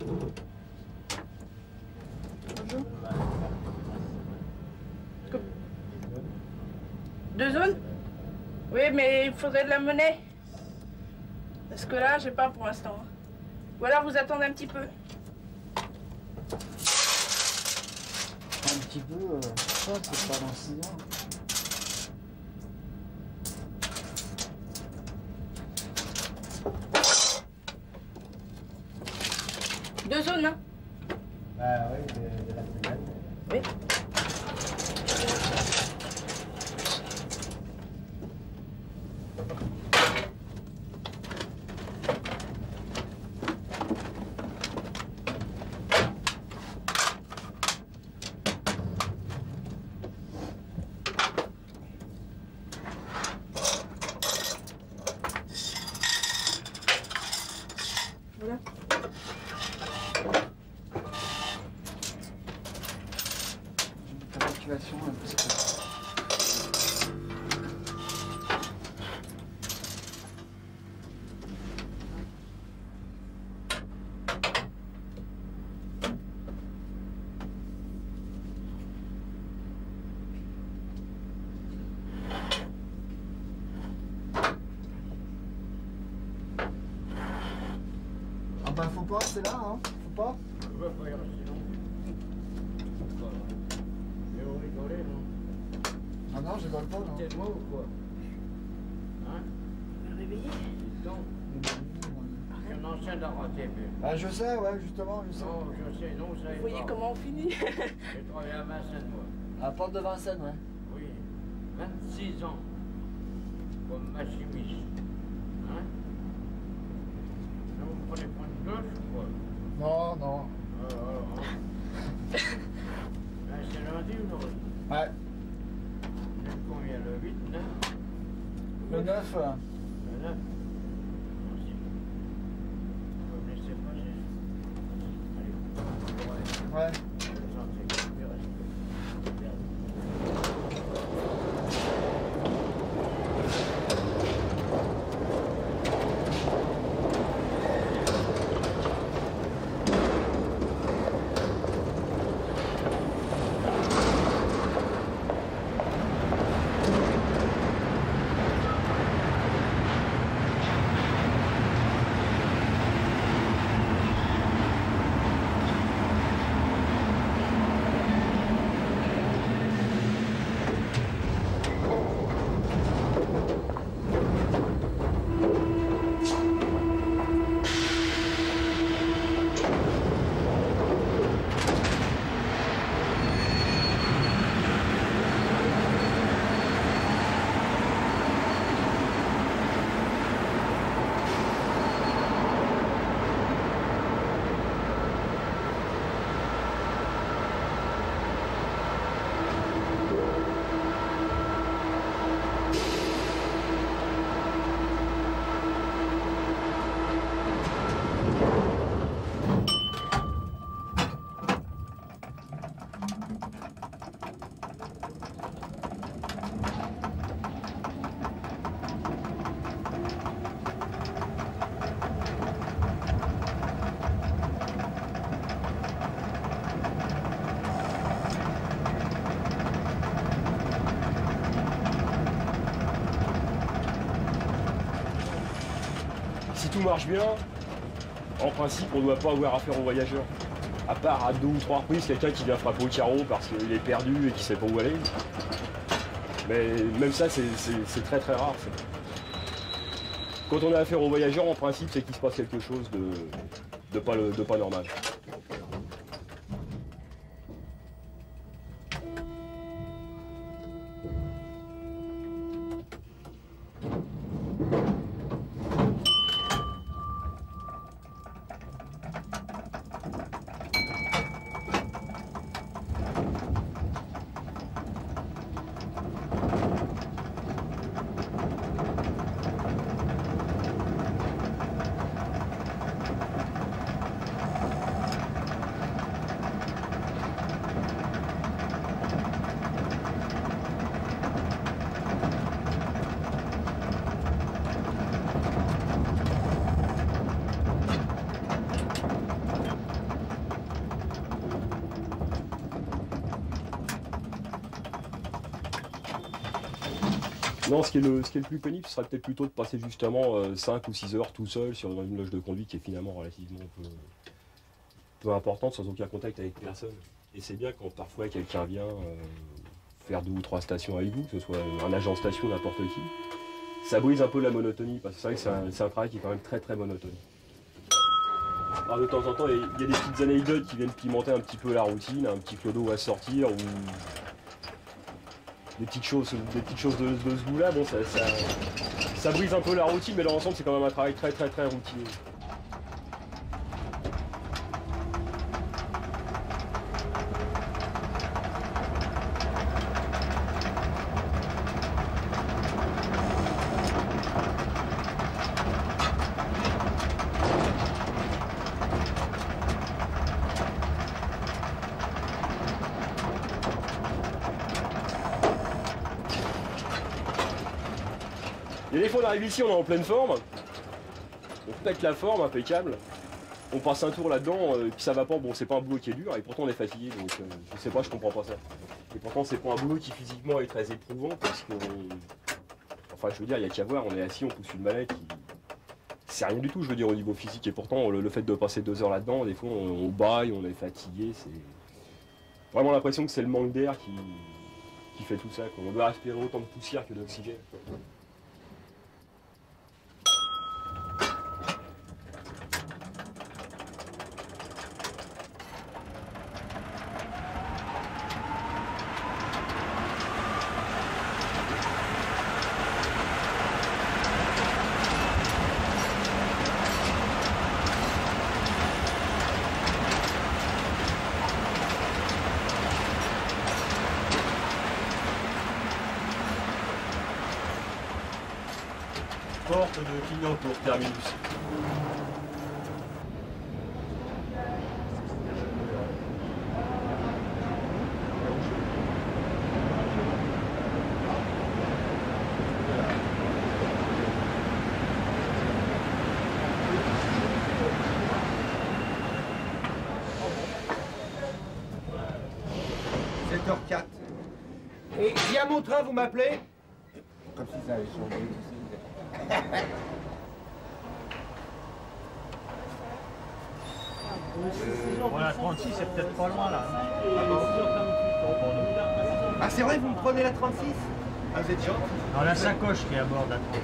Bonjour. 2 zones? Oui, mais il faudrait de la monnaie. Parce que là, j'ai pas pour l'instant. Ou alors vous attendez un petit peu. Un petit peu, ça, c'est pas dans 6 ans. Deux zones, hein? Bah oui, de la semaine. Oui. Voilà. Évacuation, parce que... Ah bah faut pas, c'est là, hein, faut pas. Je veux pas y rester non plus. Mais vous rigolez, non? Ah non, je rigole pas, non. T'es de moi ou quoi? Hein? Me réveiller. Dis donc, je suis un ancien de la RATP. Ah je sais, ouais, justement, je sais. Non, je sais, non, vous savez Vous voyez pas. comment on finit? J'ai travaillé à Vincennes, moi. À la porte de Vincennes, ouais. Oui, 26 ans. Comme machimiste. Hein? Vous me prenez pour une gauche ou quoi? Non, non. Ben, c'est lundi ou non? Ouais. Le combien? Le 8, 9? Le 9, Le 9? Merci. Vous me laissez passer. Allez. ouais. Je vais sortir. Je vais rester. Si tout marche bien, en principe, on ne doit pas avoir affaire aux voyageurs. À part à 2 ou 3 reprises, quelqu'un qui vient frapper au carreau parce qu'il est perdu et qu'il ne sait pas où aller. Mais même ça, c'est très très rare. Quand on a affaire aux voyageurs, en principe, c'est qu'il se passe quelque chose de pas normal. Non, ce qui est le plus pénible, ce serait peut-être plutôt de passer justement 5 ou 6 heures tout seul sur une loge de conduite qui est finalement relativement peu importante, sans aucun contact avec personne. Et c'est bien quand parfois quelqu'un vient faire 2 ou 3 stations avec vous, que ce soit un agent de station, n'importe qui. Ça brise un peu la monotonie, parce que c'est vrai que c'est un travail qui est quand même très très monotone. Alors de temps en temps, il y a des petites anecdotes qui viennent pimenter un petit peu la routine, un petit clodo à sortir, ou des petites choses de ce goût-là. Bon, ça brise un peu la routine, mais dans l'ensemble, c'est quand même un travail très très très routinier. Et des fois on arrive ici, on est en pleine forme, on pète la forme, impeccable, on passe un tour là-dedans, puis ça va pas, bon c'est pas un boulot qui est dur, et pourtant on est fatigué, donc je sais pas, je comprends pas ça. Et pourtant c'est pas un boulot qui physiquement est très éprouvant, parce que, enfin je veux dire, il y a qu'à voir, on est assis, on pousse une mallette, c'est rien du tout, je veux dire, au niveau physique, et pourtant le fait de passer 2 heures là-dedans, des fois on baille, on est fatigué, c'est vraiment l'impression que c'est le manque d'air qui fait tout ça, quoi. On doit respirer autant de poussière que d'oxygène. Porte de Clignancourt, terminus. Et il y a mon train, vous m'appelez? Comme si ça avait changé. Voilà, 36, c'est peut-être pas loin là. Ah c'est vrai, vous me prenez la 36? Ah vous êtes gentil. Dans la sacoche qui est à bord de la 36.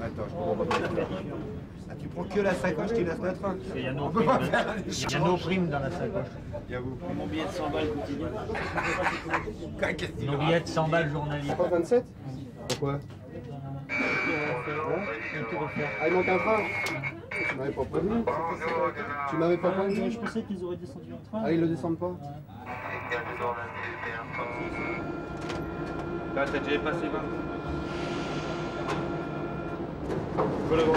Attends, je comprends pas. Ah tu prends que la sacoche qui laisse le train? Il y a nos On peut primes, pas faire des il y a nos primes dans la sacoche. Il y a vous. Mon billet de 100 balles quotidien. Qu'est-ce qu'il Nos billets de 100 balles journaliers. Pas 27? Pourquoi? Ah, il manque un train? Tu m'avais pas prévenu? Tu m'avais pas prévenu? Je pensais qu'ils auraient descendu en train. Ah, ils le descendent pas? Là, t'as déjà passé 20. Voilà, bon.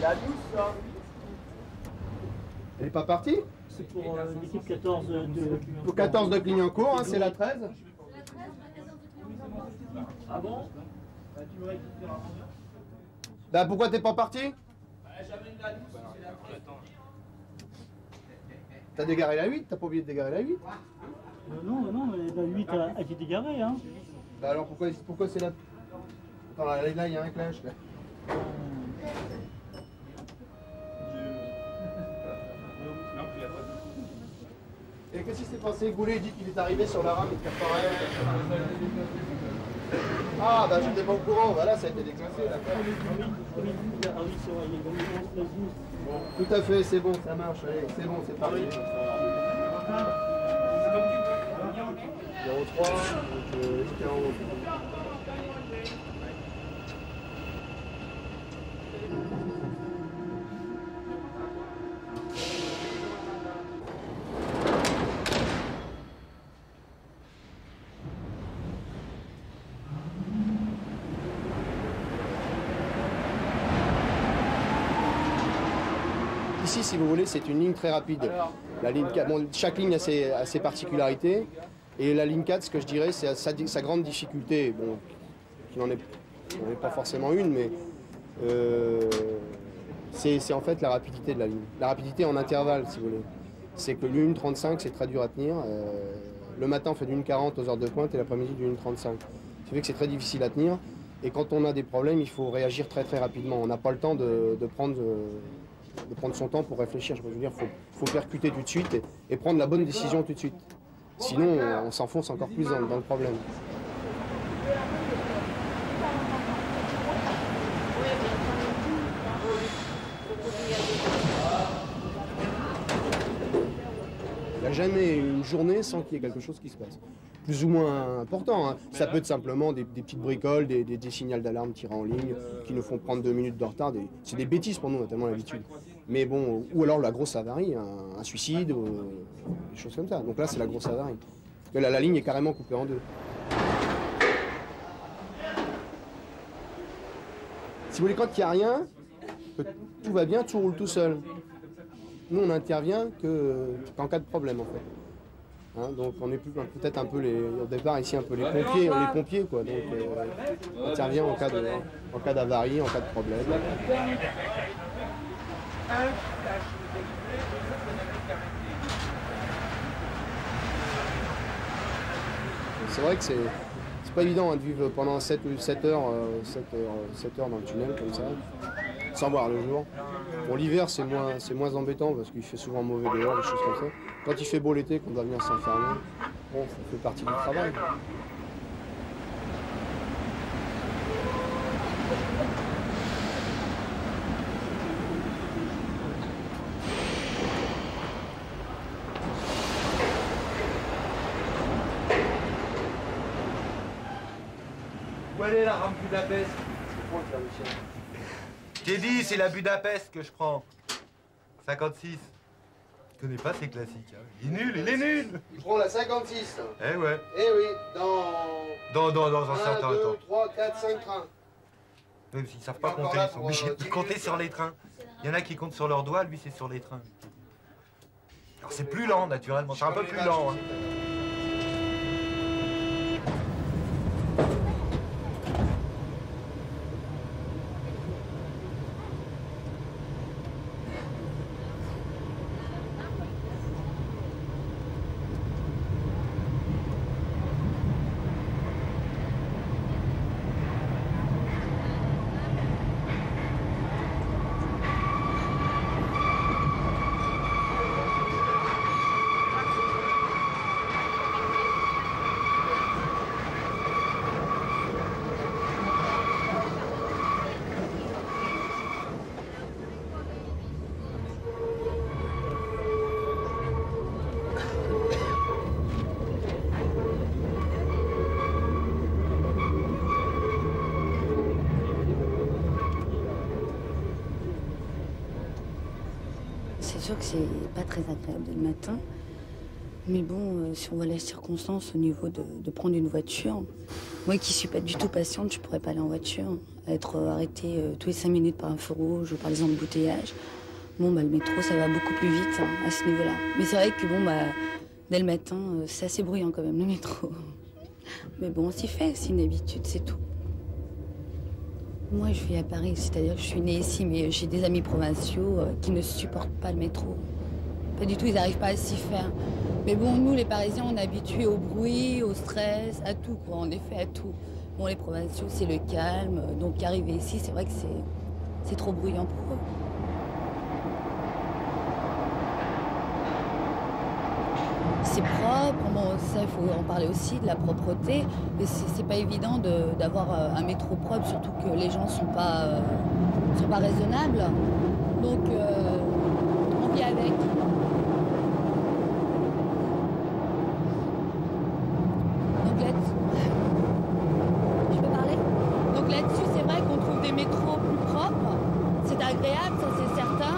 La douce, ça. Elle est pas partie? C'est pour l'équipe 14 de... Pour 14 de Clignancourt, hein, c'est la 13. Ah bon? Bah pourquoi t'es pas parti? J'amène la douce, c'est la 13. T'as dégaré la 8, t'as pas oublié de dégarer la 8? Non, la 8 a été dégarée, hein. Bah alors pourquoi c'est la... Attends, là il y a un clash là. Et qu'est-ce qui s'est passé? Goulet dit qu'il est arrivé sur la rame et qu'il apparaît. Ah bah j'étais pas au courant, voilà ça a été déclassé là. Ah oui, c'est vrai, il y a une place 12. Tout à fait, c'est bon, ça marche, allez, c'est bon, c'est parti. 03, donc 41. ici, si vous voulez, c'est une ligne très rapide. La ligne 4, bon, chaque ligne a ses particularités. Et la ligne 4, ce que je dirais, c'est sa grande difficulté. Bon, qui n'en est pas forcément une, mais c'est en fait la rapidité de la ligne. La rapidité en intervalle, si vous voulez. C'est que l'une 35, c'est très dur à tenir. Le matin, on fait d'une 40 aux heures de pointe et l'après-midi d'une 35. Ce qui fait que c'est très difficile à tenir. Et quand on a des problèmes, il faut réagir très très rapidement. On n'a pas le temps de prendre son temps pour réfléchir. Je veux dire, faut percuter tout de suite et prendre la bonne décision tout de suite. Sinon, on s'enfonce encore plus dans le problème. Il n'y a jamais une journée sans qu'il y ait quelque chose qui se passe. Plus ou moins important. Hein. Ça peut être simplement des petites bricoles, des signaux d'alarme tirés en ligne qui nous font prendre 2 minutes de retard. C'est des bêtises pour nous, on a tellement l'habitude. Mais bon, ou alors la grosse avarie, un suicide, des choses comme ça. Donc là, c'est la grosse avarie. Là, la ligne est carrément coupée en deux. Si vous voulez, quand il n'y a rien, que tout va bien, tout roule tout seul. Nous, on n'intervient qu'en cas de problème, en fait. Hein, donc on est peut-être un peu au départ ici un peu les pompiers quoi. Donc on intervient en cas d'avarie, en cas de problème. C'est vrai que c'est pas évident hein, de vivre pendant 7 heures dans le tunnel comme ça, sans voir le jour. Bon, l'hiver c'est moins embêtant parce qu'il fait souvent mauvais dehors, des choses comme ça. Quand il fait beau l'été, qu'on doit venir s'enfermer, bon, ça fait partie du travail. Où elle est la rampe Budapest? J'ai dit, c'est la Budapest que je prends. 56. Je connais pas ces classiques. Hein. Il est nul, il est nul. Il prend la 56. Eh ouais. Eh oui, dans un certain 1, 2, temps. 3, 4, 5 trains. Même s'ils savent pas compter, ils sont obligés de compter sur les trains. Il y en a qui comptent sur leurs doigts, lui c'est sur les trains. Alors c'est plus lent naturellement, c'est un peu plus lent. Hein. C'est sûr que c'est pas très agréable dès le matin. Mais bon, si on voit les circonstances au niveau de prendre une voiture, moi qui suis pas du tout patiente, je pourrais pas aller en voiture. Être arrêtée tous les 5 minutes par un feu rouge ou par les embouteillages. Bon, bah, le métro, ça va beaucoup plus vite hein, à ce niveau-là. Mais c'est vrai que bon, bah, dès le matin, c'est assez bruyant quand même, le métro. Mais bon, on s'y fait, c'est une habitude, c'est tout. Moi, je vis à Paris, c'est-à-dire que je suis née ici, mais j'ai des amis provinciaux qui ne supportent pas le métro. Pas du tout, ils n'arrivent pas à s'y faire. Mais bon, nous, les Parisiens, on est habitués au bruit, au stress, à tout, quoi, en effet, à tout. Bon, les provinciaux, c'est le calme, donc arriver ici, c'est vrai que c'est trop bruyant pour eux. C'est propre, bon, ça il faut en parler aussi, de la propreté. Mais c'est pas évident d'avoir un métro propre, surtout que les gens sont pas raisonnables. Donc on vit avec. Donc là-dessus, je peux parler? Donc là-dessus, c'est vrai qu'on trouve des métros plus propres. C'est agréable, ça c'est certain.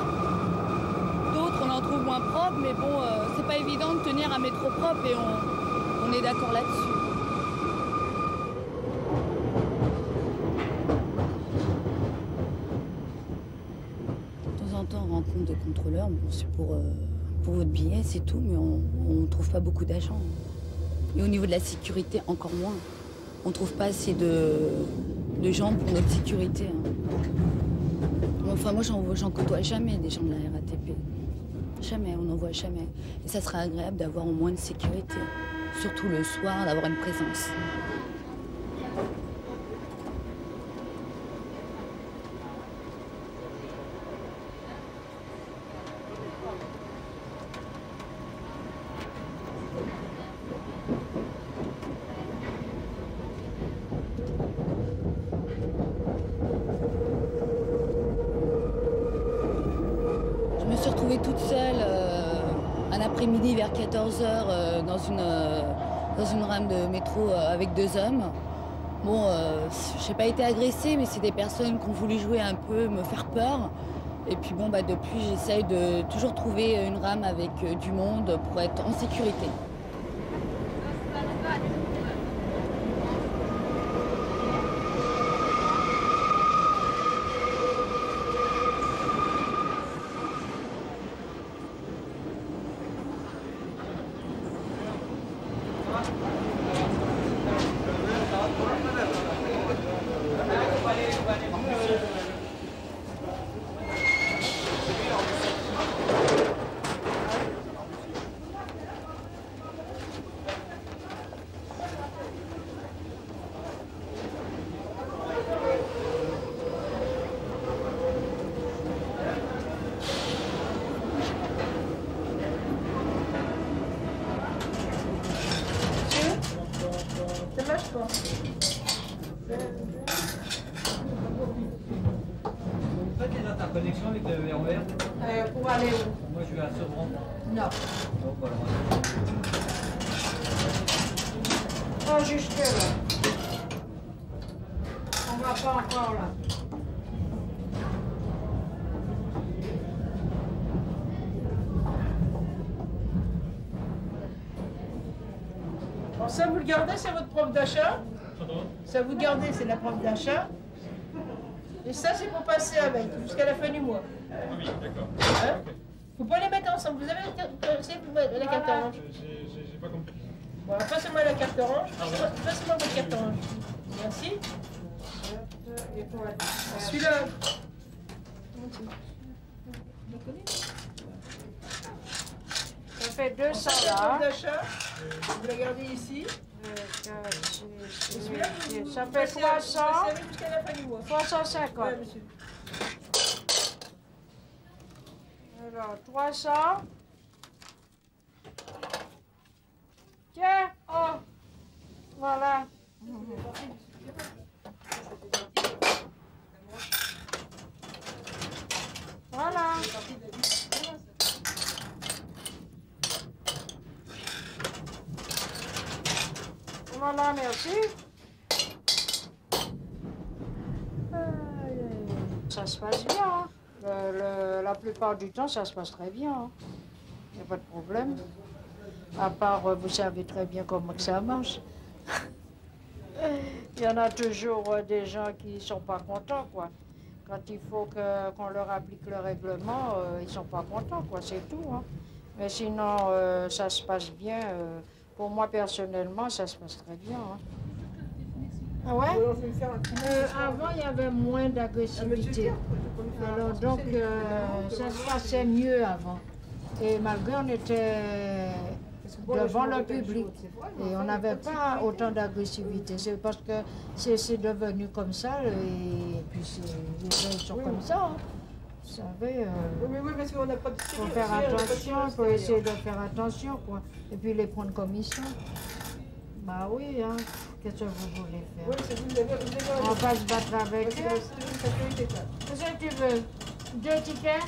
D'autres, on en trouve moins propres, mais bon, c'est pas évident de tenir un métro propre et on est d'accord là-dessus. De temps en temps, on rencontre des contrôleurs, bon, c'est pour votre billet, c'est tout, mais on ne trouve pas beaucoup d'agents. Et au niveau de la sécurité, encore moins. On ne trouve pas assez de gens pour notre sécurité. Hein. Enfin, moi, j'en côtoie jamais des gens de la RATP. Jamais, on n'en voit jamais. Et ça serait agréable d'avoir au moins une sécurité. Surtout le soir, d'avoir une présence. Je me suis retrouvée toute seule un après-midi vers 14h dans une rame de métro avec 2 hommes. Bon, j'ai pas été agressée, mais c'est des personnes qui ont voulu jouer un peu, me faire peur. Et puis bon, bah, depuis, j'essaye de toujours trouver une rame avec du monde pour être en sécurité. Connexion avec le RER Pour aller où? Moi je vais à Sevran. Non. Donc voilà. Oh, jusque là. On va pas encore là. Bon, ça vous le gardez, c'est votre preuve d'achat. Ça vous le gardez, c'est la preuve d'achat. Et ça, c'est pour passer avec, jusqu'à la fin du mois. Oui, d'accord. Hein? Faut pas les mettre ensemble. Vous avez la carte orange? J'ai pas compris. Bon, passez-moi la carte orange. Passez-moi votre carte orange. Merci. Celui-là. Ça fait 200 là. D'achat. Vous la gardez ici. Ça fait 300. Jusqu'à la fin du mois. 350. Ouais, monsieur. Alors, 300. Tiens, oh, voilà. Voilà. Voilà, merci. Ça se passe bien. Hein. La plupart du temps, ça se passe très bien. Il n'y a pas de problème. À part, vous savez très bien comment que ça marche. Il y en a toujours des gens qui ne sont pas contents, quoi. Quand il faut qu'on leur applique le règlement, ils ne sont pas contents, quoi, c'est tout. Hein. Mais sinon, ça se passe bien. Pour moi, personnellement, ça se passe très bien. Hein. Ah ouais? Avant, il y avait moins d'agressivité. Alors, donc, ça se passait mieux avant. Et malgré, on était devant le public. Et on n'avait pas autant d'agressivité. C'est parce que c'est devenu comme ça. Et puis, les gens sont comme ça. Hein. Vous savez, faut faire attention, il faut essayer de faire attention, quoi. Et puis les prendre comme ils sont. Bah oui, hein. Qu'est-ce que vous voulez faire? On va se battre avec eux. Qu'est-ce que tu veux? 2 tickets?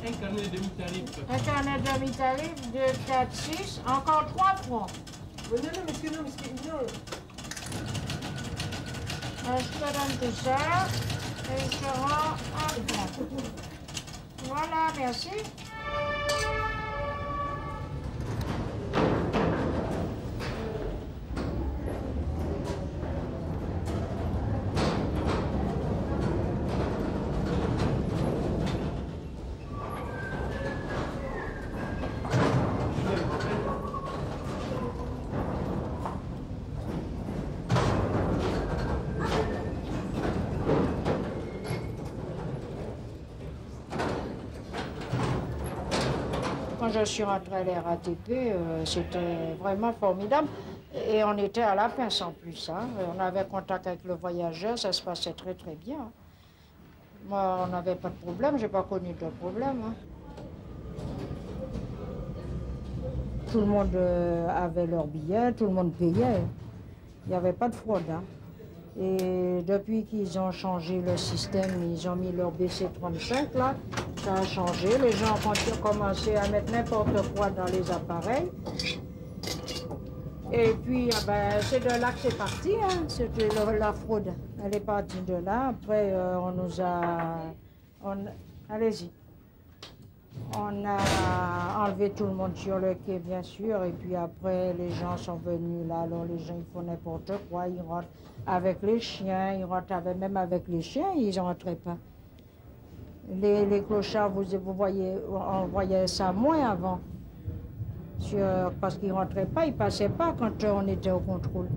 Un carnet demi-tarif. Un carnet demi-tarif, 2, 4, 6, encore 3 francs. Non, non. Je te donne tout ça, et il sera 1 franc. Voilà, merci. je suis rentrée à la RATP, c'était vraiment formidable. Et on était à la pince en plus. Hein. On avait contact avec le voyageur, ça se passait très très bien. Moi, on n'avait pas de problème, j'ai pas connu de problème. Hein. Tout le monde avait leur billet, tout le monde payait. Il n'y avait pas de fraude. Hein. Et depuis qu'ils ont changé le système, ils ont mis leur BC35 là, ça a changé. Les gens ont commencé à mettre n'importe quoi dans les appareils. Et puis, c'est de là que c'est parti, hein. C'était la fraude. Elle est partie de là. Après, on nous a... Allez-y. On a enlevé tout le monde sur le quai, bien sûr. Et puis après, les gens sont venus là. Alors, les gens, ils font n'importe quoi. Ils rentrent avec les chiens. Ils rentrent même avec les chiens. Ils n'en rentraient pas. Les clochards, vous voyez, on voyait ça moins avant. Parce qu'ils ne rentraient pas, ils ne passaient pas quand on était au contrôle.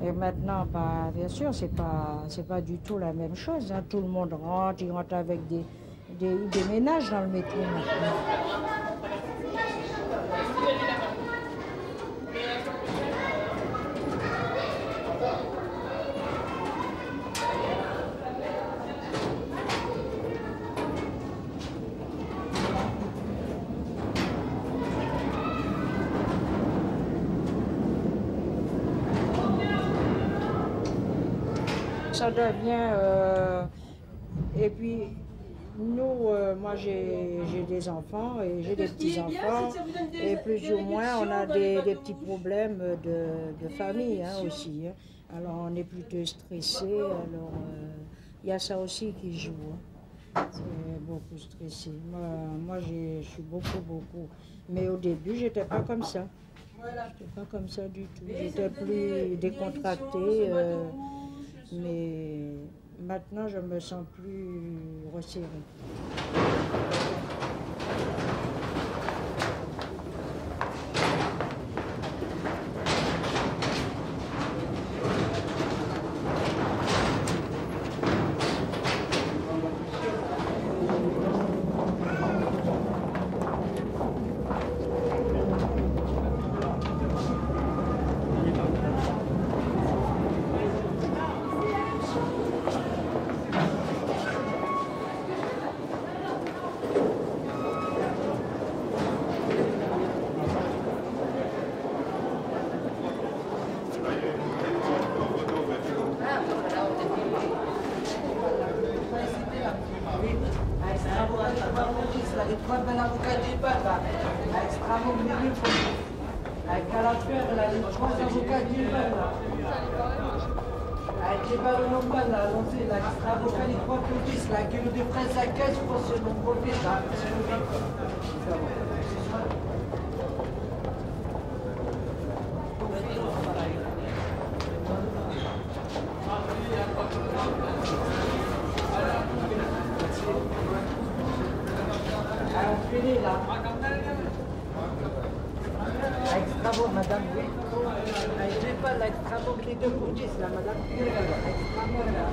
Et maintenant, bien sûr, c'est pas du tout la même chose. Hein. Tout le monde rentre, ils rentrent avec des ménages dans le métro maintenant. Ça devient... et puis, nous, moi j'ai des enfants et j'ai des petits-enfants. Et plus ou moins, on a des petits problèmes de famille hein, aussi. Hein. Alors, on est plutôt stressé. Alors, il y a ça aussi qui joue. Hein. C'est beaucoup stressé. Moi je suis beaucoup. Mais au début, j'étais pas comme ça. J'étais pas comme ça du tout. J'étais plus décontractée. Mais maintenant, je me sens plus resserrée. La gueule de presse à caisse pour ce nom propriétaire. Extra bon, madame. Je n'ai pas l'extra bon, les deux pour 10, là, madame. Extra bon, là.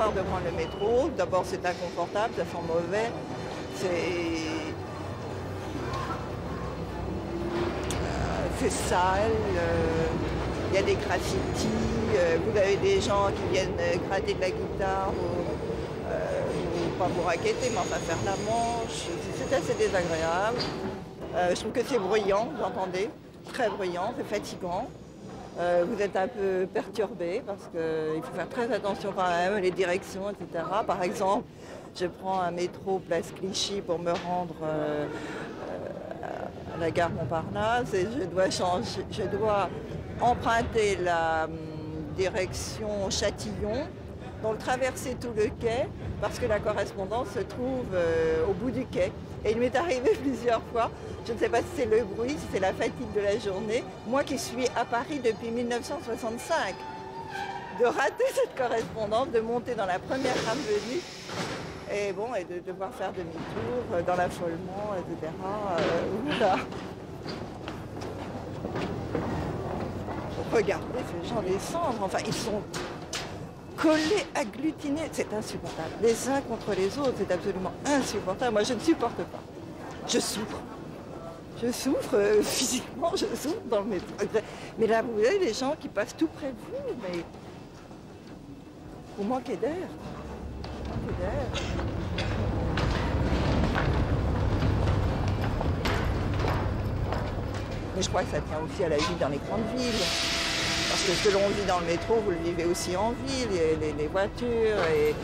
marre de prendre le métro. D'abord, c'est inconfortable, ça sent mauvais. C'est sale. Il y a des graffitis. Vous avez des gens qui viennent gratter de la guitare ou pas vous raqueter, mais enfin faire la manche. C'est assez désagréable. Je trouve que c'est bruyant, vous entendez? Très bruyant, c'est fatigant. Vous êtes un peu perturbé parce qu'il faut faire très attention quand même, les directions, etc. Par exemple, je prends un métro place Clichy pour me rendre à la gare Montparnasse et je dois emprunter la direction Châtillon, donc traverser tout le quai parce que la correspondance se trouve au bout du quai. Et il m'est arrivé plusieurs fois, je ne sais pas si c'est le bruit, si c'est la fatigue de la journée, moi qui suis à Paris depuis 1965, de rater cette correspondance, de monter dans la première rame venue, et bon, et de devoir faire demi-tour dans l'affolement, etc. Voilà. Regardez ces gens descendre, enfin ils sont collés, agglutinés, c'est insupportable. Les uns contre les autres, c'est absolument insupportable. Moi je ne supporte pas. Je souffre. Je souffre physiquement, je souffre dans le métro. Mais là vous avez des gens qui passent tout près de vous, mais vous manquez d'air. Vous manquez d'air. Mais je crois que ça tient aussi à la vie dans les grandes villes. Parce que ce que l'on vit dans le métro, vous le vivez aussi en ville, les voitures, et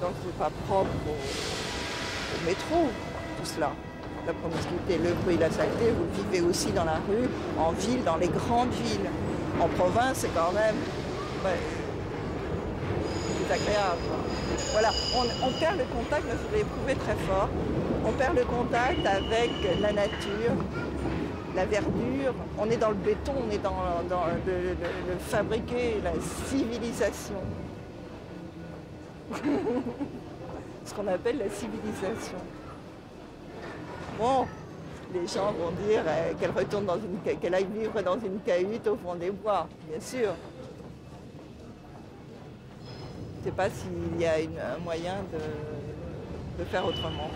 donc c'est pas propre au métro, tout cela. La promiscuité, le bruit, la saleté, vous le vivez aussi dans la rue, en ville, dans les grandes villes. En province, c'est quand même c'est agréable. Voilà, on perd le contact, mais vous l'avez prouvé très fort, on perd le contact avec la nature, la verdure, on est dans le béton, on est dans le fabriqué, la civilisation. Ce qu'on appelle la civilisation. Bon, les gens vont dire qu'elle aille vivre dans une cahute au fond des bois, bien sûr. Je ne sais pas s'il y a un moyen de faire autrement.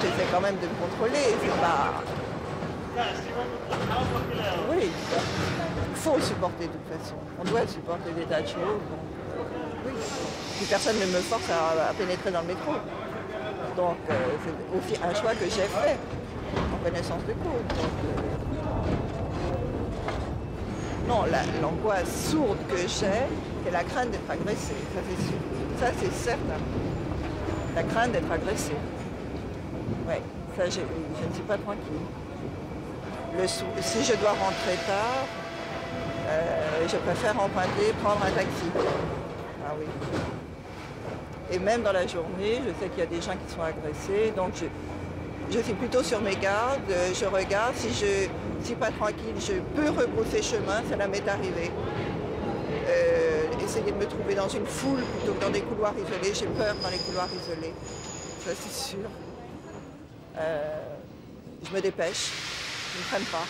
J'essaie quand même de me contrôler, c'est pas... Oui, il faut supporter de toute façon. On doit supporter des tas de choses. Donc, oui. Puis personne ne me force à pénétrer dans le métro. Donc c'est aussi un choix que j'ai fait, en connaissance de cause. Donc, non, l'angoisse sourde que j'ai, c'est la crainte d'être agressée, ça c'est sûr. Ça c'est certain. La crainte d'être agressée. Oui, ça je ne suis pas tranquille. Si je dois rentrer tard, je préfère emprunter, prendre un taxi. Ah oui. Et même dans la journée, je sais qu'il y a des gens qui sont agressés, donc je suis plutôt sur mes gardes, je regarde, si je ne suis pas tranquille, je peux rebrousser chemin, ça m'est arrivé. Essayer de me trouver dans une foule plutôt que dans des couloirs isolés, j'ai peur dans les couloirs isolés, ça c'est sûr. Je me dépêche, je ne traîne pas.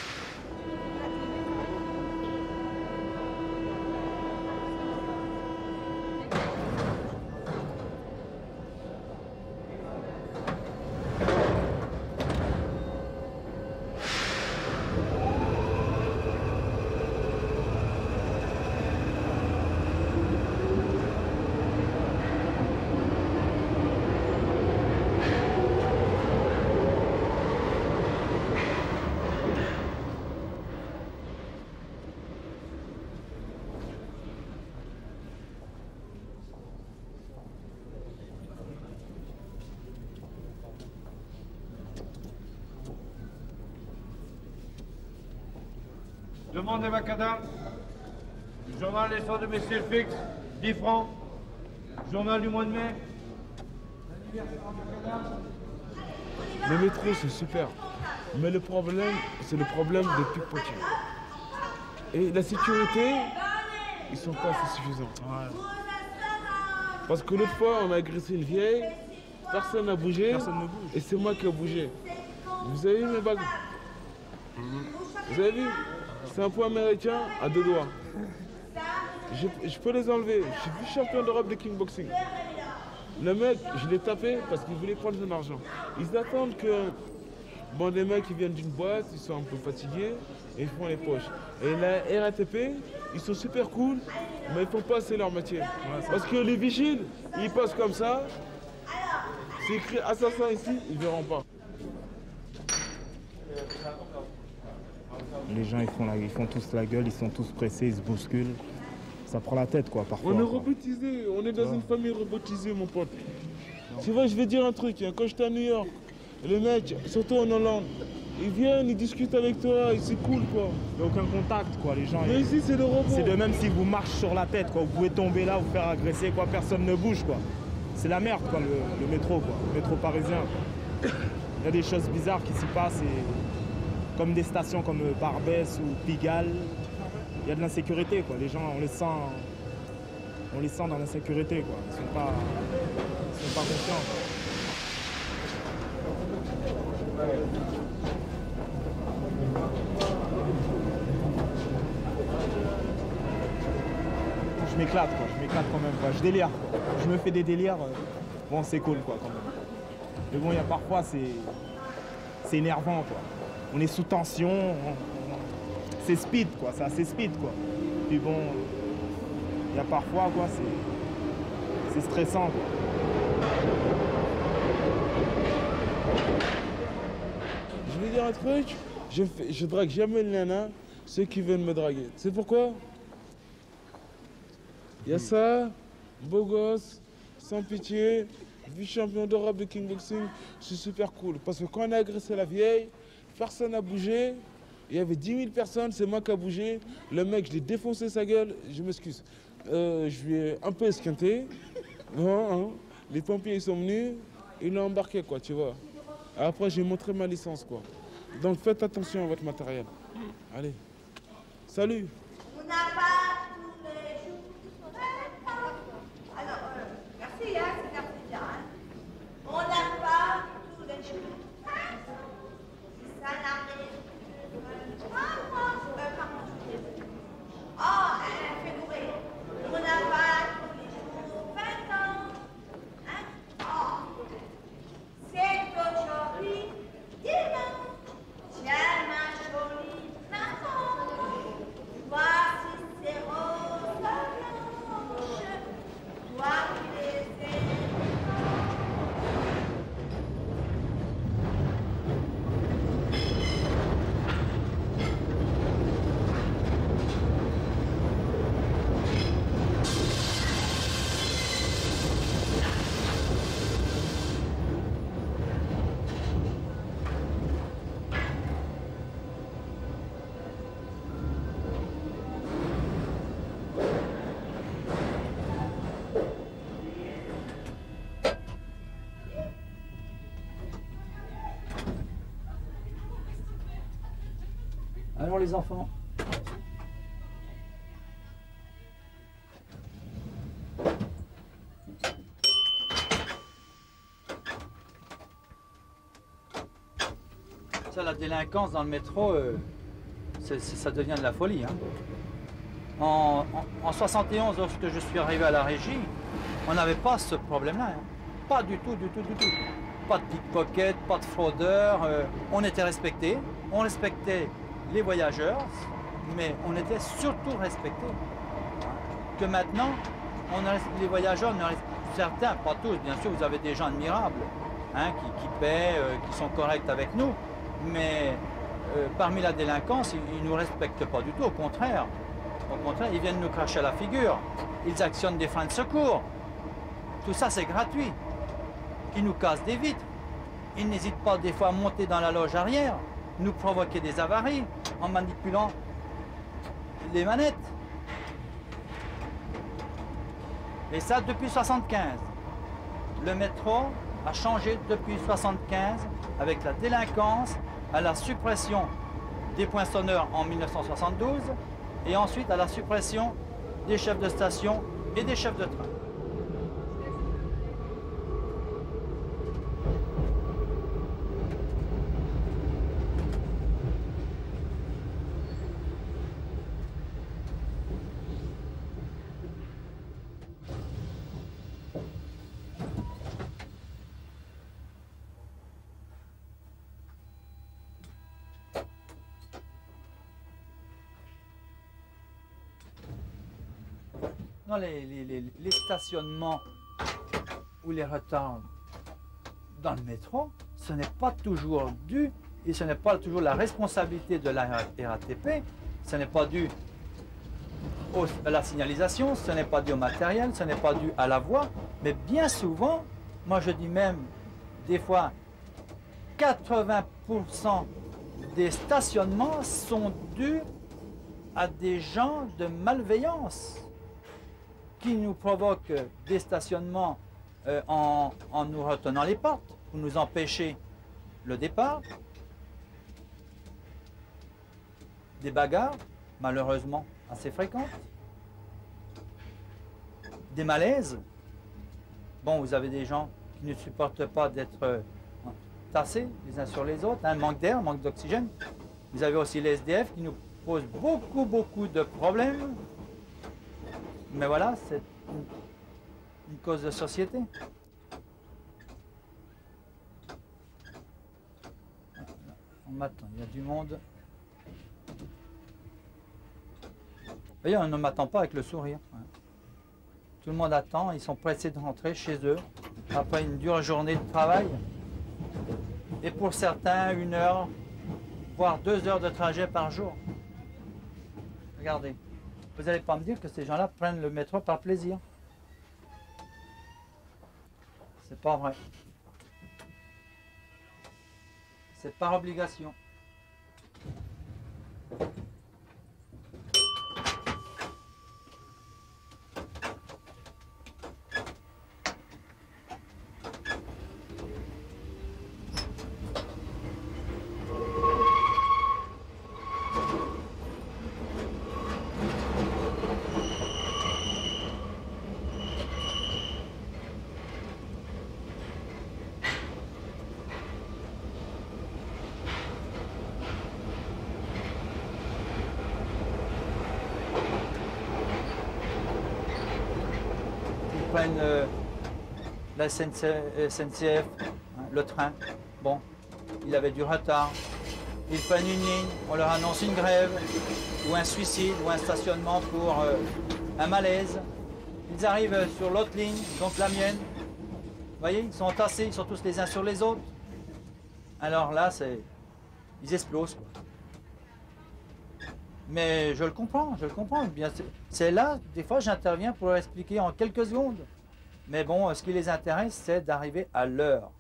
Demande des macadam. Journal Les Soins de Messieurs Fixe, 10 francs. Journal du mois de mai. Le métro, c'est super. Mais le problème, c'est le problème des pickpockets. Et la sécurité, ils sont pas assez suffisants. Parce que l'autre fois, on a agressé une vieille, personne n'a bougé, et c'est moi qui ai bougé. Vous avez vu mes bagues? Vous avez vu? C'est un point américain à 2 doigts. Je peux les enlever. Je suis vice-champion d'Europe de kickboxing. Le mec, je l'ai tapé parce qu'il voulait prendre son argent. Ils attendent que... Bon, des mecs qui viennent d'une boîte, ils sont un peu fatigués et ils font les poches. Et la RATP, ils sont super cool, mais ils font pas assez leur métier. Parce que les vigiles, ils passent comme ça. C'est écrit assassin ici, ils verront pas. Les gens, ils font tous la gueule, ils sont tous pressés, ils se bousculent. Ça prend la tête, quoi, parfois. On est robotisé, on est dans une famille robotisée, mon pote. Tu vois, je vais dire un truc, hein. Quand j'étais à New York, les mecs, surtout en Hollande, ils viennent, ils discutent avec toi, c'est cool, quoi. Il n'y a aucun contact, quoi, les gens. Mais ici, c'est le robot. C'est de même si vous marchez sur la tête, quoi. Vous pouvez tomber là, vous faire agresser, quoi. Personne ne bouge, quoi. C'est la merde, quoi, le métro, quoi. Le métro parisien. Il y a des choses bizarres qui s'y passent, et... comme des stations comme Barbès ou Pigalle. Il y a de l'insécurité, quoi. Les gens, on les sent dans l'insécurité, quoi. Ils sont pas confiants, quoi. Je m'éclate, quoi. Je m'éclate quand même, quoi. Je délire, quoi. Je me fais des délires. Bon, c'est cool, quoi, quand même. Mais bon, il y a parfois, c'est énervant, quoi. On est sous tension. C'est speed, quoi. C'est assez speed, quoi. Puis bon, il y a parfois, quoi, c'est stressant, quoi. Je vais dire un truc, je drague jamais le nana, ceux qui veulent me draguer. Tu sais pourquoi? Il y a ça, beau gosse, sans pitié, vice-champion d'Europe de kickboxing, c'est super cool. Parce que quand on a agressé la vieille, personne n'a bougé. Il y avait 10 000 personnes, c'est moi qui ai bougé. Le mec, je l'ai défoncé sa gueule, je m'excuse. Je lui ai un peu esquinté. Les pompiers ils sont venus, ils l'ont embarqué, quoi, tu vois. Après, j'ai montré ma licence, quoi. Donc faites attention à votre matériel. Allez. Salut. On n'a pas tous les jours. Alors, merci, hein, c'est bien. Hein. On n'a pas tous les jours. Ça n'arrive. Oh, elle fait mourir. On n'a pas tous les jours 20 ans. Hein? Oh, c'est aujourd'hui dimanche. Tiens, ma jolie maman. Voici ces roses blanches. Toi qui les aimes. Alors les enfants. Ça, la délinquance dans le métro, ça devient de la folie. Hein. En 71, lorsque je suis arrivé à la régie, on n'avait pas ce problème-là. Hein. Pas du tout, du tout, du tout. Pas de pickpocket, pas de fraudeurs. On était respectés. On respectait les voyageurs, mais on était surtout respectés. Que maintenant, les voyageurs, certains, pas tous, bien sûr, vous avez des gens admirables, hein, qui paient, qui sont corrects avec nous, mais parmi la délinquance, ils ne nous respectent pas du tout, au contraire. Au contraire, ils viennent nous cracher à la figure, ils actionnent des freins de secours. Tout ça, c'est gratuit. Ils nous cassent des vitres. Ils n'hésitent pas des fois à monter dans la loge arrière, nous provoquer des avaries en manipulant les manettes. Et ça depuis 1975. Le métro a changé depuis 1975 avec la délinquance, à la suppression des poinçonneurs en 1972 et ensuite à la suppression des chefs de station et des chefs de train. Non, les stationnements ou les retards dans le métro, ce n'est pas toujours dû, et ce n'est pas toujours la responsabilité de la RATP, ce n'est pas dû à la signalisation, ce n'est pas dû au matériel, ce n'est pas dû à la voie, mais bien souvent, moi je dis même des fois 80% des stationnements sont dus à des gens de malveillance qui nous provoquent des stationnements en nous retenant les portes, pour nous empêcher le départ, des bagarres, malheureusement assez fréquentes, des malaises. Bon, vous avez des gens qui ne supportent pas d'être tassés les uns sur les autres, un manque d'air, manque d'oxygène. Vous avez aussi les SDF qui nous posent beaucoup de problèmes. Mais voilà, c'est une cause de société. On m'attend, il y a du monde. Vous voyez, on ne m'attend pas avec le sourire. Tout le monde attend, ils sont pressés de rentrer chez eux après une dure journée de travail. Et pour certains, 1 heure, voire 2 heures de trajet par jour. Regardez. Vous n'allez pas me dire que ces gens-là prennent le métro par plaisir. C'est pas vrai. C'est par obligation. Prennent la SNCF, le train, bon, il avait du retard. Ils prennent une ligne, on leur annonce une grève, ou un suicide, ou un stationnement pour un malaise. Ils arrivent sur l'autre ligne, donc la mienne. Vous voyez, ils sont tassés, ils sont tous les uns sur les autres. Alors là, ils explosent, quoi. Mais je le comprends, bien. C'est là, des fois, j'interviens pour leur expliquer en quelques secondes. Mais bon, ce qui les intéresse, c'est d'arriver à l'heure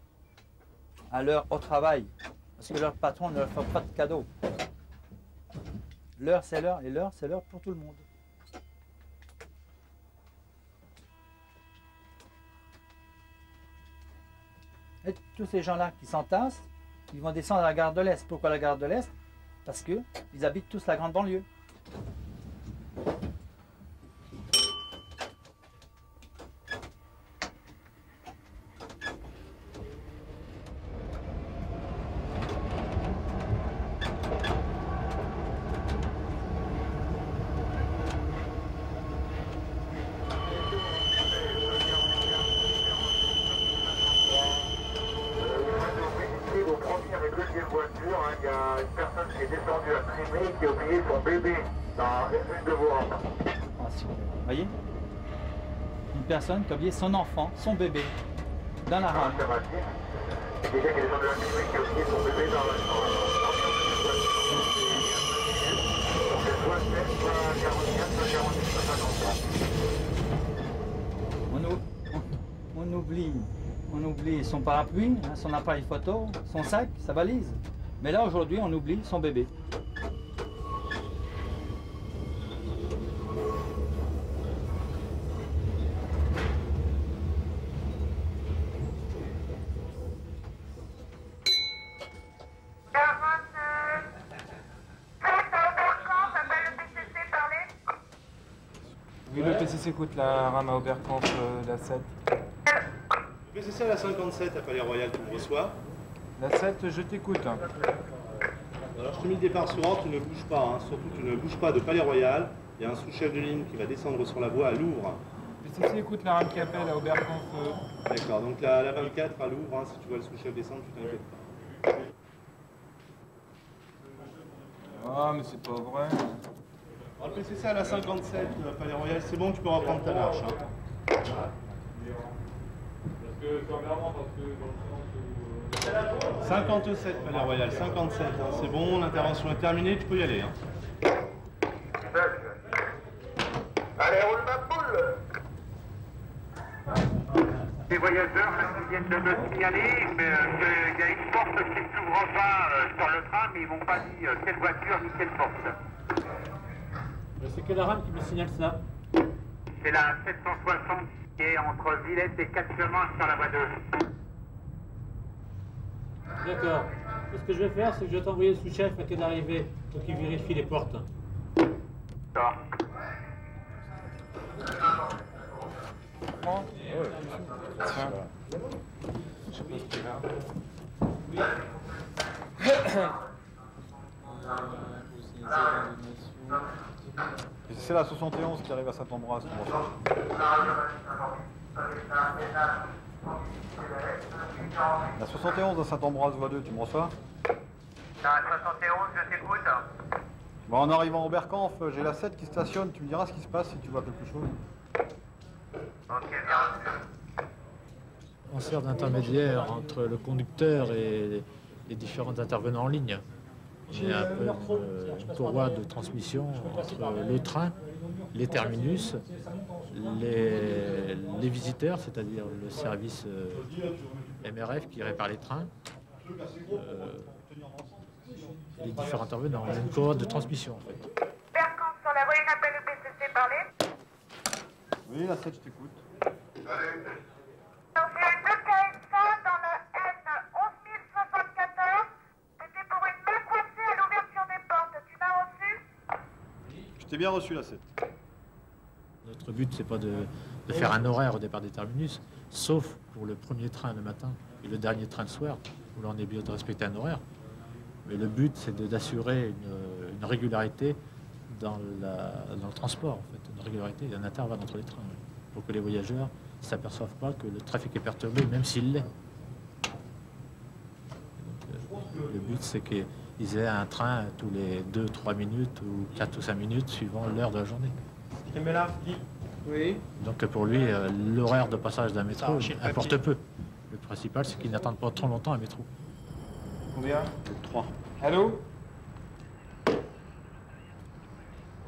au travail. Parce que leur patron ne leur fait pas de cadeau. L'heure, c'est l'heure, et l'heure, c'est l'heure pour tout le monde. Et tous ces gens-là qui s'entassent, ils vont descendre à la gare de l'Est. Pourquoi la gare de l'Est? Parce qu'ils habitent tous la grande banlieue. Il y a une personne qui est descendue à Crimée et qui a oublié son bébé dans une de vos rampes. Vous voyez? Une personne qui a oublié son enfant, son bébé, dans la rampe. Quelqu'un qui est descendu à Crimée qui a oublié son bébé dans la rampe. C'est soit 7, soit 44, soit 46, soit 54. On oublie son parapluie, hein, son appareil photo, son sac, sa valise. Mais là, aujourd'hui, on oublie son bébé. s'écoute la rame à Oberkampf, la 7. Le PCC à la 57 à Palais Royal, tu me reçois? La 7, je t'écoute. Alors je te mets le départ sur ordre, tu ne bouges pas, hein. Surtout tu ne bouges pas de Palais Royal. Il y a un sous-chef de ligne qui va descendre sur la voie à Louvres. PCC écoute la rame qui appelle à Oberkampf. D'accord, donc la 24 à Louvres, hein, si tu vois le sous-chef descendre, tu t'inquiètes pas. Ah mais c'est pas vrai. Alors, le PCC à la 57 à Palais Royal, c'est bon, tu peux reprendre ta marche. Hein. 57 Palais Royal, 57, hein, c'est bon, l'intervention est terminée, tu peux y aller. Hein. Allez, roule ma poule. Les voyageurs là, qui viennent de me signaler, mais il y a une porte qui ne s'ouvre pas sur le tram, mais ils m'ont pas dit quelle voiture ni quelle porte. C'est quelle rame qui me signale ça? C'est la 760 qui est entre Villette et 4 chemins sur la voie 2. D'accord. Ce que je vais faire, c'est que je vais t'envoyer le sous-chef à quelle arrivée pour qu'il vérifie les portes. D'accord. Tiens. Je sais pas ce qu'il a. C'est la 71 qui arrive à Saint-Ambroise, tu vois. La 71 à Saint-Ambroise, voie 2, tu me reçois? La 71, je t'écoute. Bon, en arrivant au Oberkampf, j'ai la 7 qui stationne, tu me diras ce qui se passe si tu vois quelque chose. Ok, bien. On sert d'intermédiaire entre le conducteur et les différents intervenants en ligne. Il y a un peu une courroie de transmission entre le train, les terminus, les visiteurs, c'est-à-dire le service MRF qui répare les trains, les différents intervenants. Il y a une courroie de transmission en fait. Berkamp sur la voie, une appel au PCC, parlez. Oui, la 7, je t'écoute. Donc, j'ai eu 2 KSA dans le N 11074. C'était pour une main coincée à l'ouverture des portes. Tu m'as reçu? Je t'ai bien reçu, la 7. Notre but, c'est pas de faire un horaire au départ des terminus, sauf pour le premier train le matin et le dernier train le soir, où là on est obligé de respecter un horaire. Mais le but, c'est d'assurer une régularité dans le transport, en fait, une régularité, un intervalle entre les trains, pour que les voyageurs ne s'aperçoivent pas que le trafic est perturbé, même s'il l'est. Le but, c'est qu'ils aient un train tous les 2-3 minutes ou 4 ou 5 minutes, suivant l'heure de la journée. Oui. Donc pour lui, l'horaire de passage d'un métro importe peu. Le principal, c'est qu'ils n'attendent pas trop longtemps un métro. Combien? 3. Allô?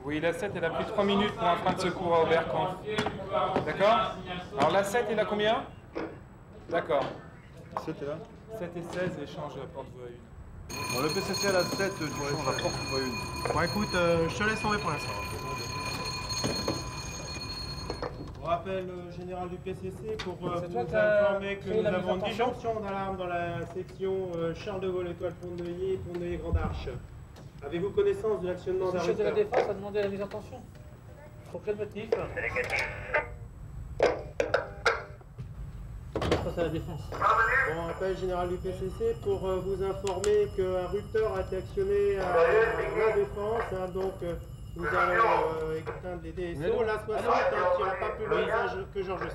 Oui, la 7, elle a pris 3 minutes pour un train de secours à Oberkampf. D'accord? Alors la 7, elle a combien? D'accord. 7 est là? 7 et 16, échange à porte voie 1. Bon, le PCC à la 7, tu changes à porte voie 1. Bon, écoute, je te laisse tomber pour l'instant. On rappelle le général du PCC pour vous informer que nous avons une disjonction d'alarme dans la section Charles de Gaulle, Étoile Pont-de-Neuilly, Pont-de-Neuilly, Grande Arche. Avez-vous connaissance de l'actionnement d'un Le chef de la Défense a demandé la mise en tension. Pour quel motif? Face à la Défense. Bon, on appelle le général du PCC pour vous informer qu'un rupteur a été actionné à la Défense. Hein, donc, nous allons éteindre les DSO. La 60 ne tirera pas plus loin que Georges V.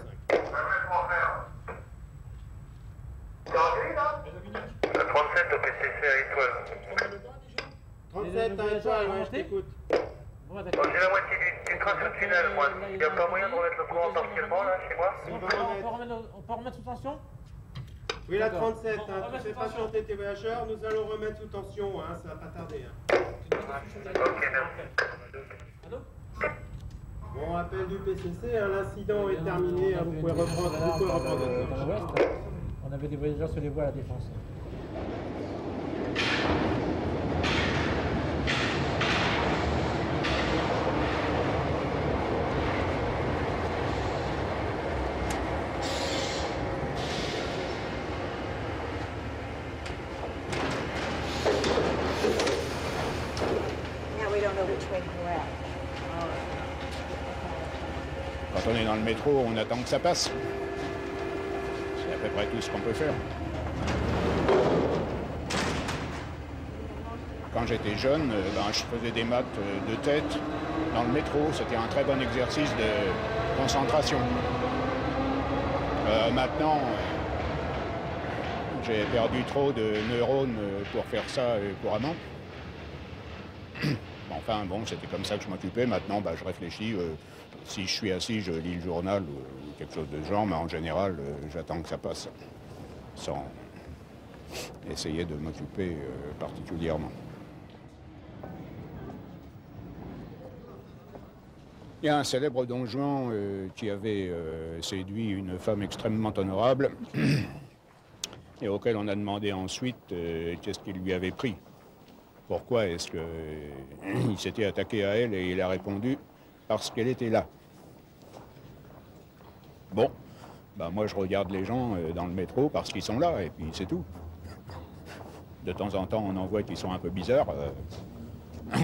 Le 37 au PCC à Étoile. 37 à Étoile, ouais, je t'écoute. J'ai la moitié du train sous tunnel, moi. Il n'y a pas moyen de remettre le courant partiellement, là, chez moi? On peut remettre sous tension? Oui, la 37, hein, tu fais patienter tes voyageurs, nous allons remettre sous tension, hein, ça va pas tarder. Hein. Ok, merci. Bon, appel du PCC, hein, l'incident est terminé, hein, vous pouvez reprendre Dans l'ouest, on avait des voyageurs sur les voies à la Défense. on est dans le métro, on attend que ça passe. C'est à peu près tout ce qu'on peut faire. Quand j'étais jeune, ben, je faisais des maths de tête dans le métro. C'était un très bon exercice de concentration. Maintenant, j'ai perdu trop de neurones pour faire ça couramment. Enfin, bon, c'était comme ça que je m'occupais. Maintenant, bah, je réfléchis. Si je suis assis, je lis le journal ou quelque chose de ce genre, mais en général, j'attends que ça passe, sans essayer de m'occuper particulièrement. Il y a un célèbre Don Juan qui avait séduit une femme extrêmement honorable et auquel on a demandé ensuite qu'est-ce qu'il lui avait pris. Pourquoi est-ce qu'il s'était attaqué à elle, et il a répondu « parce qu'elle était là ». Bon, ben moi je regarde les gens dans le métro parce qu'ils sont là, et puis c'est tout. De temps en temps, on en voit qui sont un peu bizarres,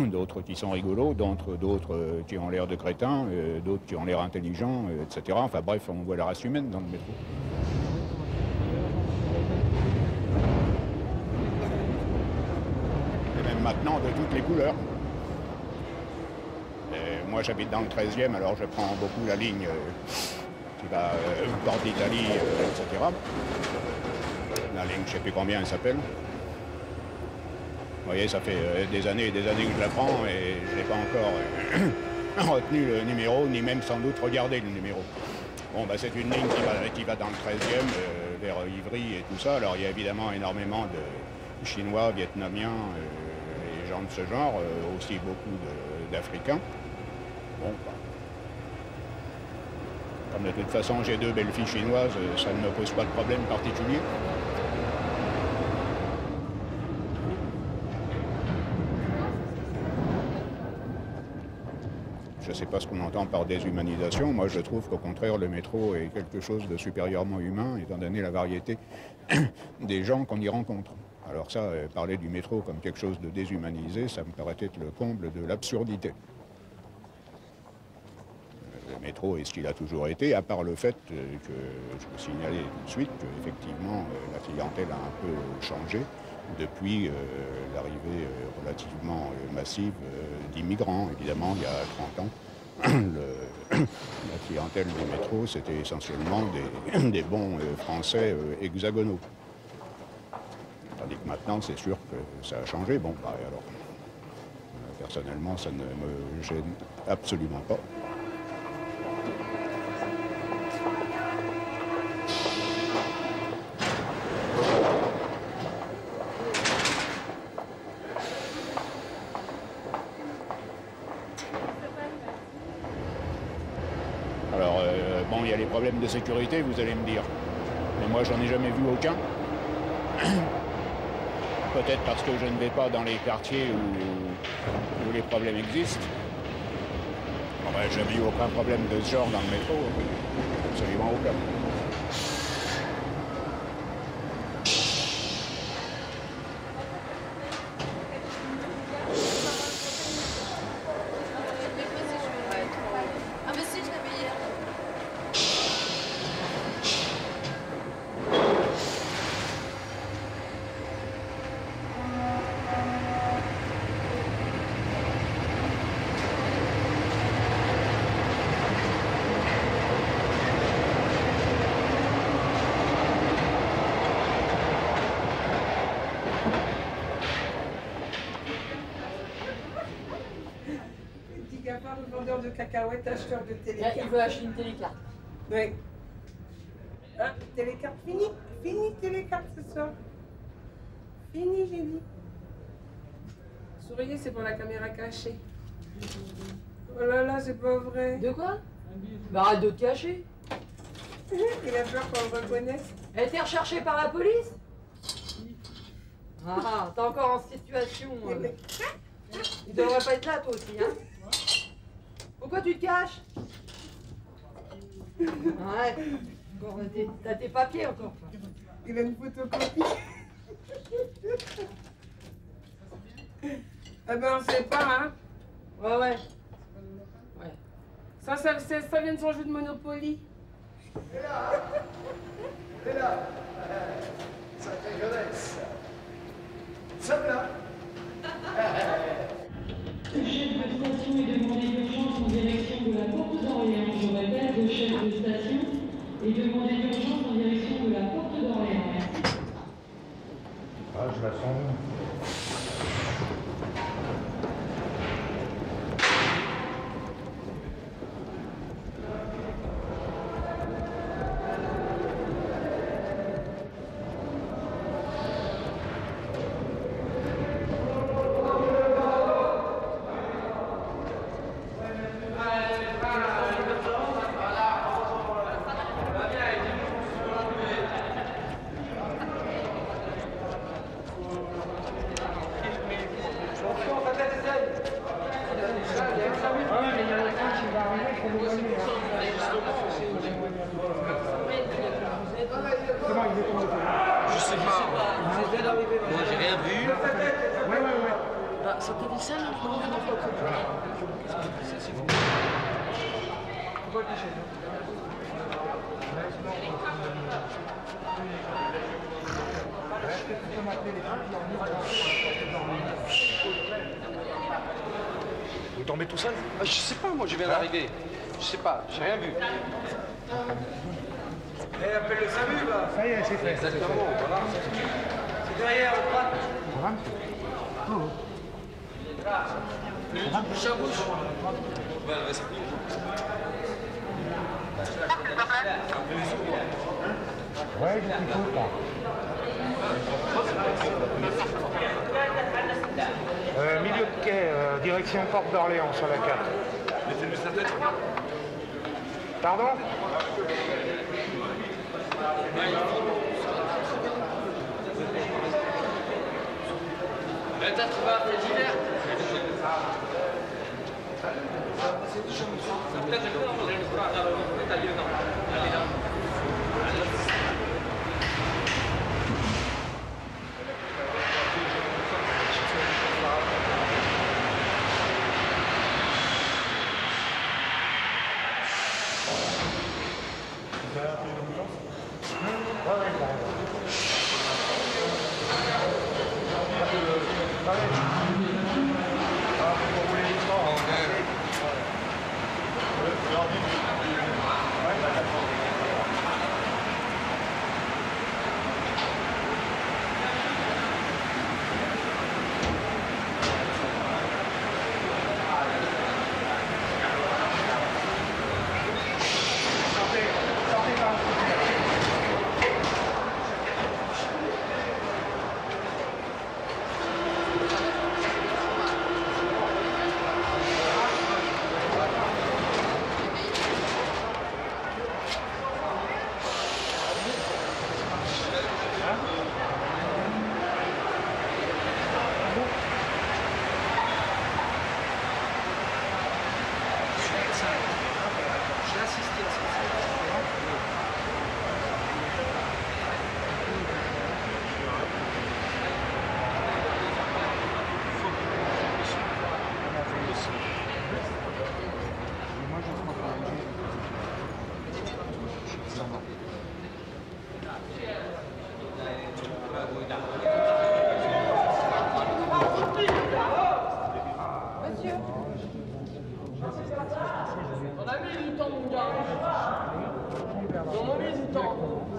d'autres qui sont rigolos, d'autres qui ont l'air de crétins, d'autres qui ont l'air intelligents, etc. Enfin bref, on voit la race humaine dans le métro. Maintenant de toutes les couleurs. Moi j'habite dans le 13e, alors je prends beaucoup la ligne qui va Porte d'Italie, etc. La ligne, je ne sais plus combien elle s'appelle. Vous voyez, ça fait des années et des années que je la prends et je n'ai pas encore retenu le numéro, ni même sans doute regardé le numéro. Bon, bah, c'est une ligne qui va dans le 13e, vers Ivry et tout ça. Alors il y a évidemment énormément de Chinois, Vietnamiens, de ce genre, aussi beaucoup d'Africains. Bon, bah. Comme de toute façon j'ai deux belles filles chinoises, ça ne me pose pas de problème particulier. Je ne sais pas ce qu'on entend par déshumanisation. Moi je trouve qu'au contraire le métro est quelque chose de supérieurement humain, étant donné la variété des gens qu'on y rencontre. Alors ça, parler du métro comme quelque chose de déshumanisé, ça me paraît être le comble de l'absurdité. Le métro est ce qu'il a toujours été, à part le fait que je peux signaler tout de suite qu'effectivement la clientèle a un peu changé depuis l'arrivée relativement massive d'immigrants. Évidemment, il y a 30 ans, la clientèle du métro, c'était essentiellement des bons Français hexagonaux. Tandis que maintenant, c'est sûr que ça a changé. Bon, bah, alors, personnellement, ça ne me gêne absolument pas. Alors, bon, il y a les problèmes de sécurité, vous allez me dire. Mais moi, j'en ai jamais vu aucun. Peut-être parce que je ne vais pas dans les quartiers où les problèmes existent. Bon, ben, j'ai jamais eu aucun problème de ce genre dans le métro. Absolument aucun. De cacahuètes, acheteur de télécarte. Il veut acheter une télécarte. Oui. Ah, télécarte, fini télécarte ce soir. Fini, j'ai dit. Souriez, c'est pour la caméra cachée. Oh là là, c'est pas vrai. De quoi? Bah arrête de te cacher. Il a peur qu'on le reconnaisse. Elle était recherchée par la police? Ah, t'es encore en situation. Il devrait pas être là, toi aussi, hein? Pourquoi tu te caches? Ouais, t'as tes papiers encore. Il a une photocopie. Ah ben on sait pas, hein? Ouais. Ça vient de son jeu de Monopoly. Et là, sacrée jeunesse. Sommes là. Le chef de station est demandé d'urgence en direction de la porte d'Orléans. Je répète, le chef de station est demandé d'urgence en direction de la porte d'Orléans. Merci. Ah, je la sens. Je sais pas. Moi, j'ai rien vu. Ouais. Bah, ça t'a dit ça, non? C'est fou. Vous tombez tout seul? Je sais pas, moi, je viens d'arriver. Je sais pas, j'ai rien vu. Eh, appelle le SAMU, là. Ça y est, c'est fait. Exactement, voilà. C'est derrière, le droite. Bouche à bouche. Ben, reste plus. Ouais, je t'écoute, là. Milieu de quai, direction Porte d'Orléans sur la carte. Mettez-lui sa tête. Pardon? T'as trouvé un fait divers.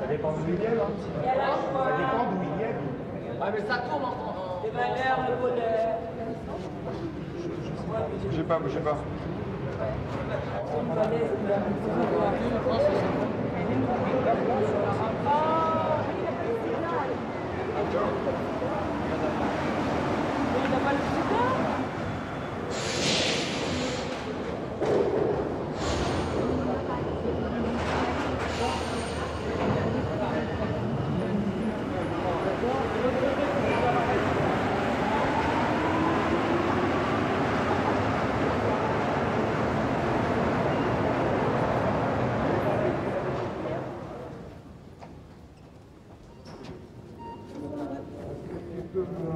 Ça dépend d'où il est, là. Ça dépend d'où il est. Ah, mais ça tourne en Les valeurs, le bonheur. Bougez pas.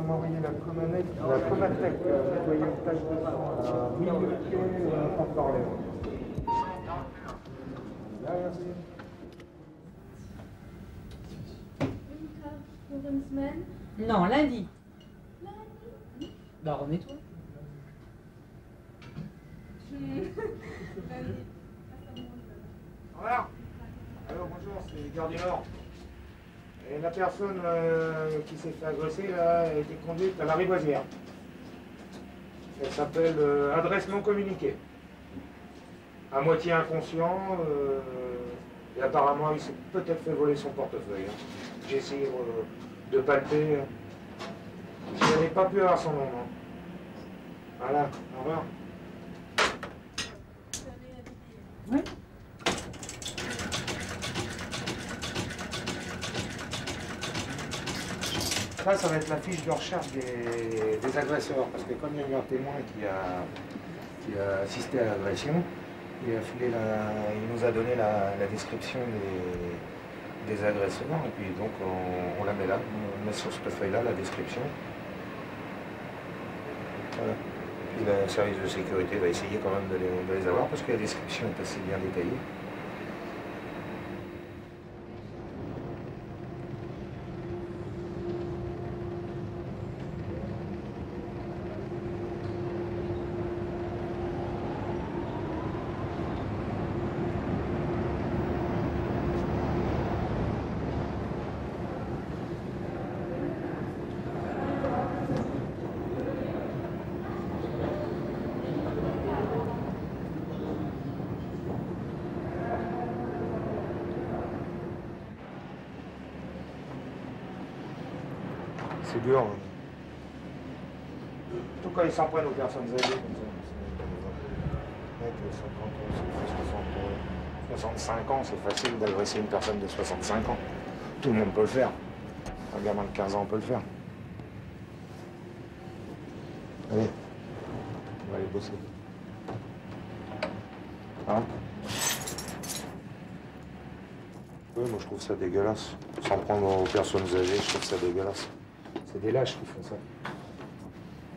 M'envoyer la Comatec, nettoyer une tache de sang à 1000 pieds, Porte d'Orléans. Pour une semaine? Non, lundi. Bah remets-toi. Voilà. Alors bonjour, c'est Gare du Nord. Et la personne qui s'est fait agresser là, a été conduite à la Rivoisière. Elle s'appelle adresse non communiquée. À moitié inconscient, et apparemment il s'est peut-être fait voler son portefeuille. Hein. J'ai essayé de palper. Je n'ai pas pu avoir son nom. Non. Voilà, au revoir. Oui. Ça va être la fiche de recherche des agresseurs, parce que comme il y a eu un témoin qui a assisté à l'agression, il nous a donné la description des agresseurs, et puis donc on la met là, on met sur cette feuille-là la description. Voilà. Et puis le service de sécurité va essayer quand même de les avoir, parce que la description est assez bien détaillée. C'est dur. Tout quand ils s'en prennent aux personnes âgées comme ça. Mec, 65 ans, c'est facile d'agresser une personne de 65 ans. Tout le monde peut le faire. Un gamin de 15 ans peut le faire. Allez, on va aller bosser. Hein? Oui, moi je trouve ça dégueulasse. S'en prendre aux personnes âgées, je trouve ça dégueulasse. C'est des lâches qui font ça.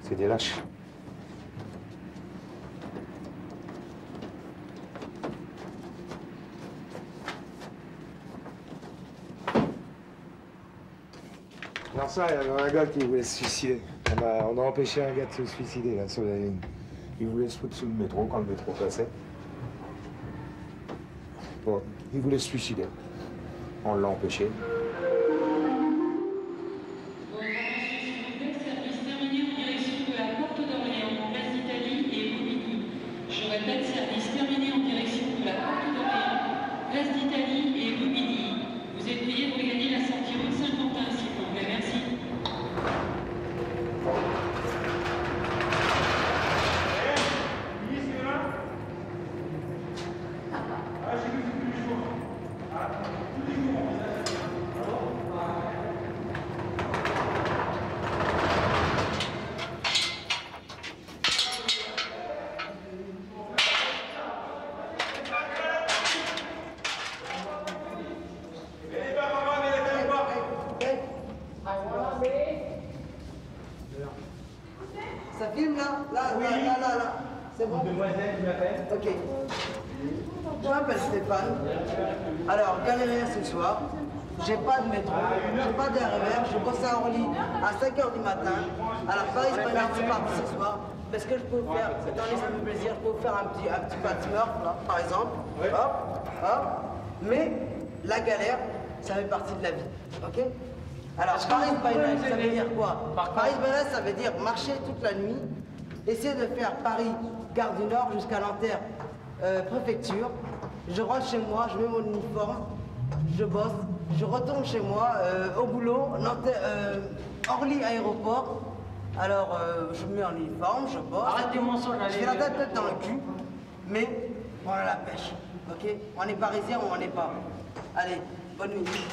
C'est des lâches. Alors ça, il y avait un gars qui voulait se suicider. On a empêché un gars de se suicider là sur la ligne. Il voulait se foutre sous le métro quand le métro passait. Bon, il voulait se suicider. On l'a empêché. Ça filme là? Là. C'est bon? Demoiselle, tu m'appelles? Ok. Je m'appelle Stéphane. Alors, galérien ce soir. J'ai pas de métro, j'ai pas d'RER, je bosse à Orly à 5h du matin. Alors, Paris, c'est pas grave, c'est parti ce soir. Parce que je peux vous faire, attendez, ça me fait plaisir, je peux vous faire un petit patchwork, là, par exemple. Hop. Mais la galère, ça fait partie de la vie. Ok? Alors, Paris by night, ça veut dire quoi? Paris by night, ça veut dire marcher toute la nuit, essayer de faire Paris, Gare du Nord, jusqu'à Nanterre, préfecture. Je rentre chez moi, je mets mon uniforme, je bosse, je retourne chez moi, au boulot, Orly aéroport. Alors, je me mets en uniforme, je bosse. Arrête tes mensonges, allez. Je fais la tête dans le cul, mais on a la pêche, ok? On est parisien ou on n'est pas. Allez, bonne nuit.